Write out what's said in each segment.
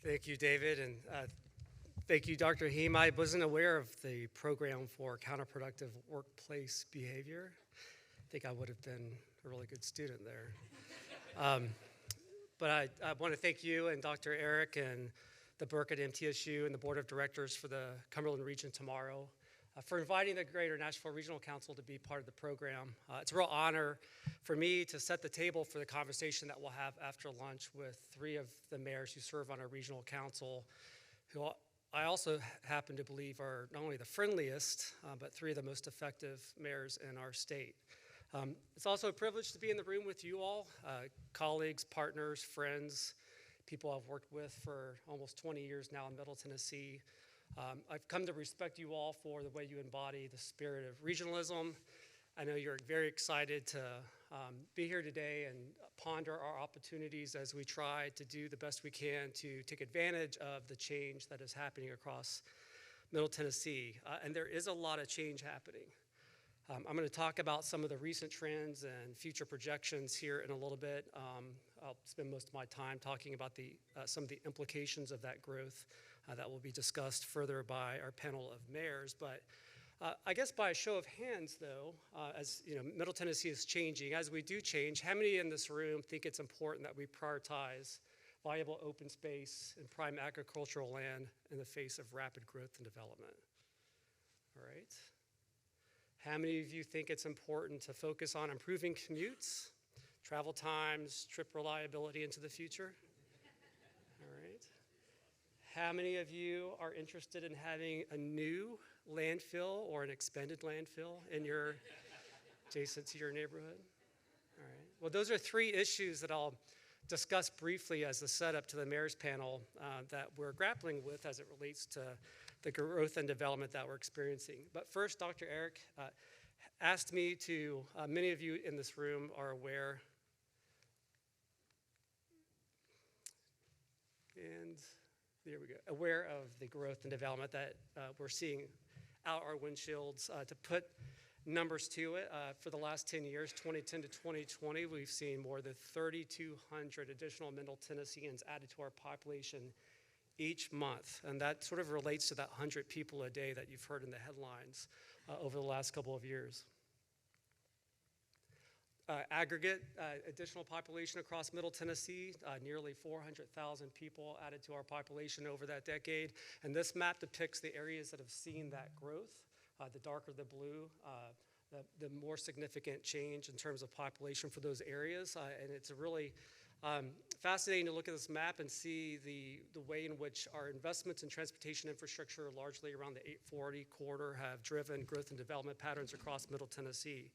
Thank you, David, and thank you, Dr. Heem. I wasn't aware of the program for counterproductive workplace behavior. I think I would have been a really good student there. But I want to thank you and Dr. Eric and the Burke at MTSU and the Board of Directors for the Cumberland Region Tomorrow for inviting the Greater Nashville Regional Council to be part of the program. It's a real honor for me to set the table for the conversation that we'll have after lunch with three of the mayors who serve on our regional council, who I also happen to believe are not only the friendliest, but three of the most effective mayors in our state. It's also a privilege to be in the room with you all, colleagues, partners, friends, people I've worked with for almost 20 years now in Middle Tennessee. I've come to respect you all for the way you embody the spirit of regionalism. I know you're very excited to be here today and ponder our opportunities as we try to do the best we can to take advantage of the change that is happening across Middle Tennessee. And there is a lot of change happening. I'm going to talk about some of the recent trends and future projections here in a little bit. I'll spend most of my time talking about some of the implications of that growth that will be discussed further by our panel of mayors. But I guess by a show of hands, though, as you know, Middle Tennessee is changing. As we do change, how many in this room think it's important that we prioritize viable open space and prime agricultural land in the face of rapid growth and development? All right. How many of you think it's important to focus on improving commutes, travel times, trip reliability into the future? All right. How many of you are interested in having a new landfill or an expanded landfill adjacent to your neighborhood? All right. Well, those are three issues that I'll discuss briefly as the setup to the mayor's panel that we're grappling with as it relates to the growth and development that we're experiencing. But first, Dr. Eric asked me to, many of you in this room are aware, and there we go, aware of the growth and development that we're seeing out our windshields. To put numbers to it, for the last 10 years, 2010 to 2020, we've seen more than 3,200 additional Middle Tennesseans added to our population each month. And that sort of relates to that 100 people a day that you've heard in the headlines over the last couple of years. Aggregate additional population across Middle Tennessee, nearly 400,000 people added to our population over that decade. And this map depicts the areas that have seen that growth. The darker the blue, the more significant change in terms of population for those areas. And it's a really fascinating to look at this map and see the way in which our investments in transportation infrastructure, largely around the 840 corridor, have driven growth and development patterns across Middle Tennessee.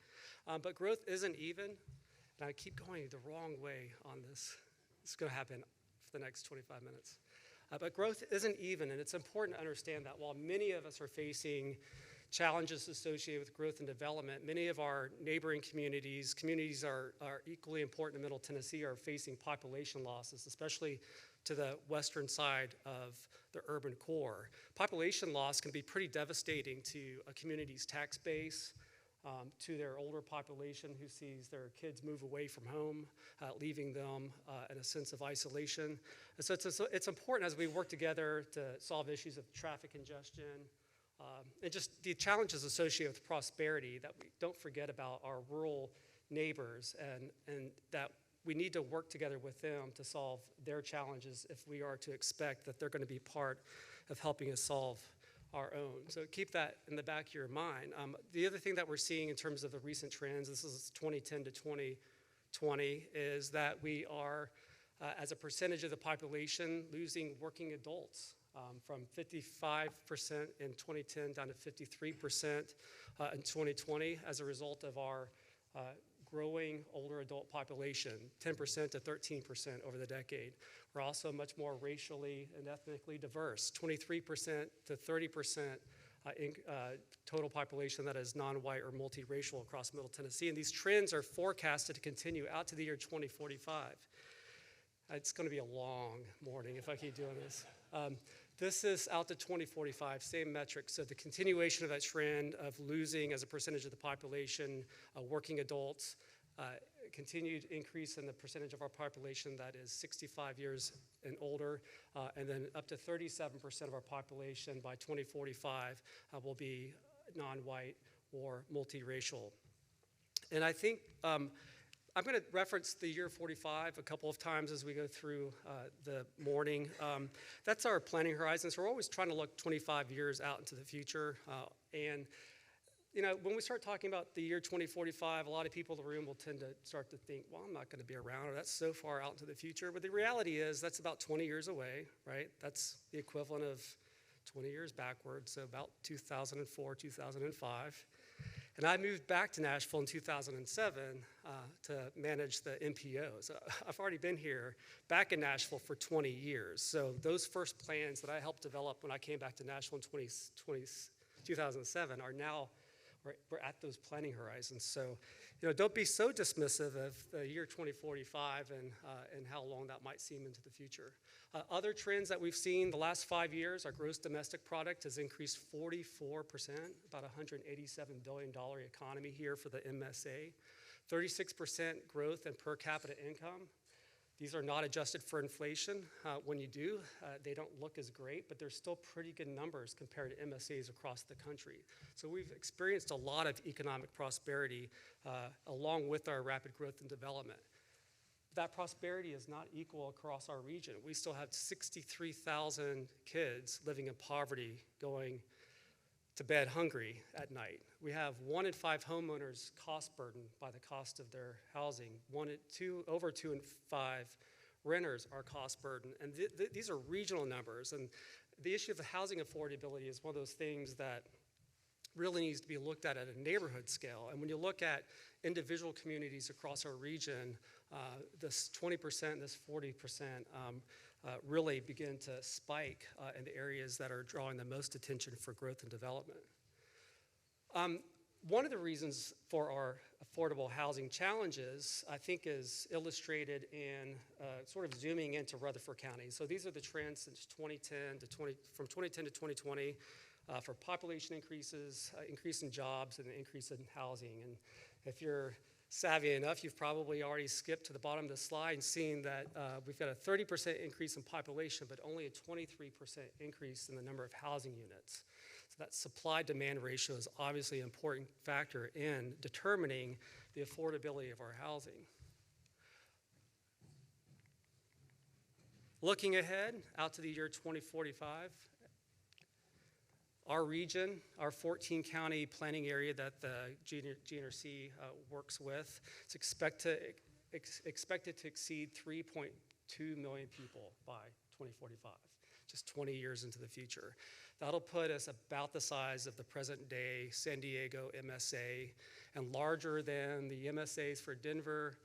But growth isn't even, and I keep going the wrong way on this. It's going to happen for the next 25 minutes. But growth isn't even, and it's important to understand that while many of us are facing challenges associated with growth and development, many of our neighboring communities are equally important in Middle Tennessee, are facing population losses, especially to the western side of the urban core. Population loss can be pretty devastating to a community's tax base, to their older population who sees their kids move away from home, leaving them in a sense of isolation. And so it's important as we work together to solve issues of traffic congestion, and just the challenges associated with prosperity, that we don't forget about our rural neighbors and that we need to work together with them to solve their challenges if we are to expect that they're going to be part of helping us solve our own. So keep that in the back of your mind. The other thing that we're seeing in terms of the recent trends, this is 2010 to 2020, is that we are, as a percentage of the population, losing working adults. From 55% in 2010 down to 53% in 2020 as a result of our growing older adult population, 10% to 13% over the decade. We're also much more racially and ethnically diverse, 23% to 30% in total population that is non-white or multiracial across Middle Tennessee. And these trends are forecasted to continue out to the year 2045. It's going to be a long morning if I keep doing this. This is out to 2045, same metrics. So the continuation of that trend of losing as a percentage of the population working adults continued increase in the percentage of our population that is 65 years and older, and then up to 37% of our population by 2045 will be non-white or multiracial. And I think I'm going to reference the year 45 a couple of times as we go through the morning. That's our planning horizon. So we're always trying to look 25 years out into the future. And you know, when we start talking about the year 2045, a lot of people in the room will tend to start to think, well, I'm not going to be around, or that's so far out into the future. But the reality is that's about 20 years away, right? That's the equivalent of 20 years backwards, so about 2004, 2005. And I moved back to Nashville in 2007 to manage the MPO. So I've already been here back in Nashville for 20 years. So those first plans that I helped develop when I came back to Nashville in 2007 are now, we're at those planning horizons. So, you know, don't be so dismissive of the year 2045 and how long that might seem into the future. Other trends that we've seen the last 5 years, our gross domestic product has increased 44%, about $187 billion economy here for the MSA, 36% growth in per capita income. These are not adjusted for inflation. When you do, they don't look as great, but they're still pretty good numbers compared to MSAs across the country. So we've experienced a lot of economic prosperity along with our rapid growth and development. That prosperity is not equal across our region. We still have 63,000 kids living in poverty going to bed hungry at night. We have 1 in 5 homeowners cost burdened by the cost of their housing. Over 2 in 5 renters are cost burdened. And these are regional numbers. And the issue of the housing affordability is one of those things that really needs to be looked at a neighborhood scale. And when you look at individual communities across our region, this 20%, this 40% really begin to spike in the areas that are drawing the most attention for growth and development. One of the reasons for our affordable housing challenges, I think, is illustrated in sort of zooming into Rutherford County. So these are the trends since from 2010 to 2020 for population increases, increase in jobs, and an increase in housing. And if you're savvy enough, you've probably already skipped to the bottom of the slide and seen that we've got a 30% increase in population, but only a 23% increase in the number of housing units. So that supply-demand ratio is obviously an important factor in determining the affordability of our housing. Looking ahead out to the year 2045, our region, our 14-county planning area that the GNRC works with, is expected to exceed 3.2 million people by 2045, just 20 years into the future. That'll put us about the size of the present-day San Diego MSA and larger than the MSAs for Denver,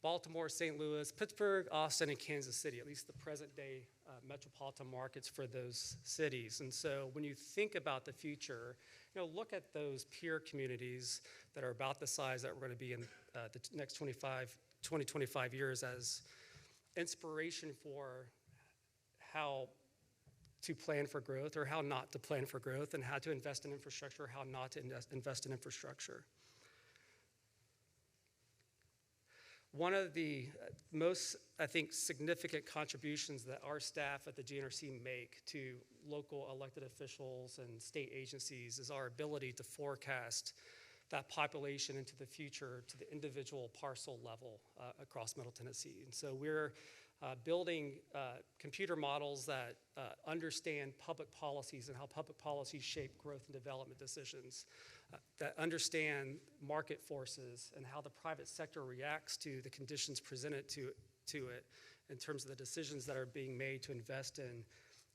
Baltimore, St. Louis, Pittsburgh, Austin, and Kansas City, at least the present-day metropolitan markets for those cities. And so when you think about the future, you know, look at those peer communities that are about the size that we're going to be in the next 20, 25 years as inspiration for how to plan for growth or how not to plan for growth, and how to invest in infrastructure, how not to invest in infrastructure. One of the most, I think, significant contributions that our staff at the GNRC make to local elected officials and state agencies is our ability to forecast that population into the future to the individual parcel level across Middle Tennessee. And so we're building computer models that understand public policies and how public policies shape growth and development decisions, that understand market forces and how the private sector reacts to the conditions presented to it in terms of the decisions that are being made to invest in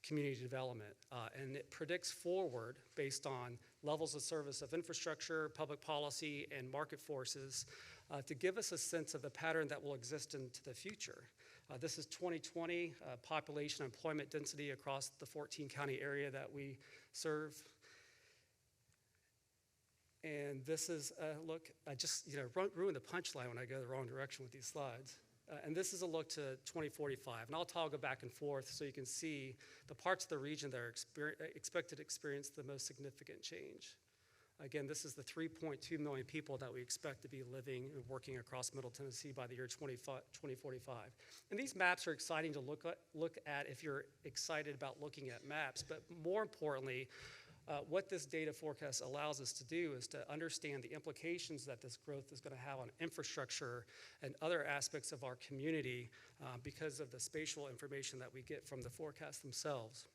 community development. And it predicts forward based on levels of service of infrastructure, public policy, and market forces to give us a sense of the pattern that will exist into the future. This is 2020 population employment density across the 14-county area that we serve. And this is a look, I just ruined the punchline when I go the wrong direction with these slides. And this is a look to 2045. And I'll toggle back and forth so you can see the parts of the region that are expected to experience the most significant change. Again, this is the 3.2 million people that we expect to be living and working across Middle Tennessee by the year 2045. And these maps are exciting to look at if you're excited about looking at maps, but more importantly, what this data forecast allows us to do is to understand the implications that this growth is going to have on infrastructure and other aspects of our community because of the spatial information that we get from the forecasts themselves.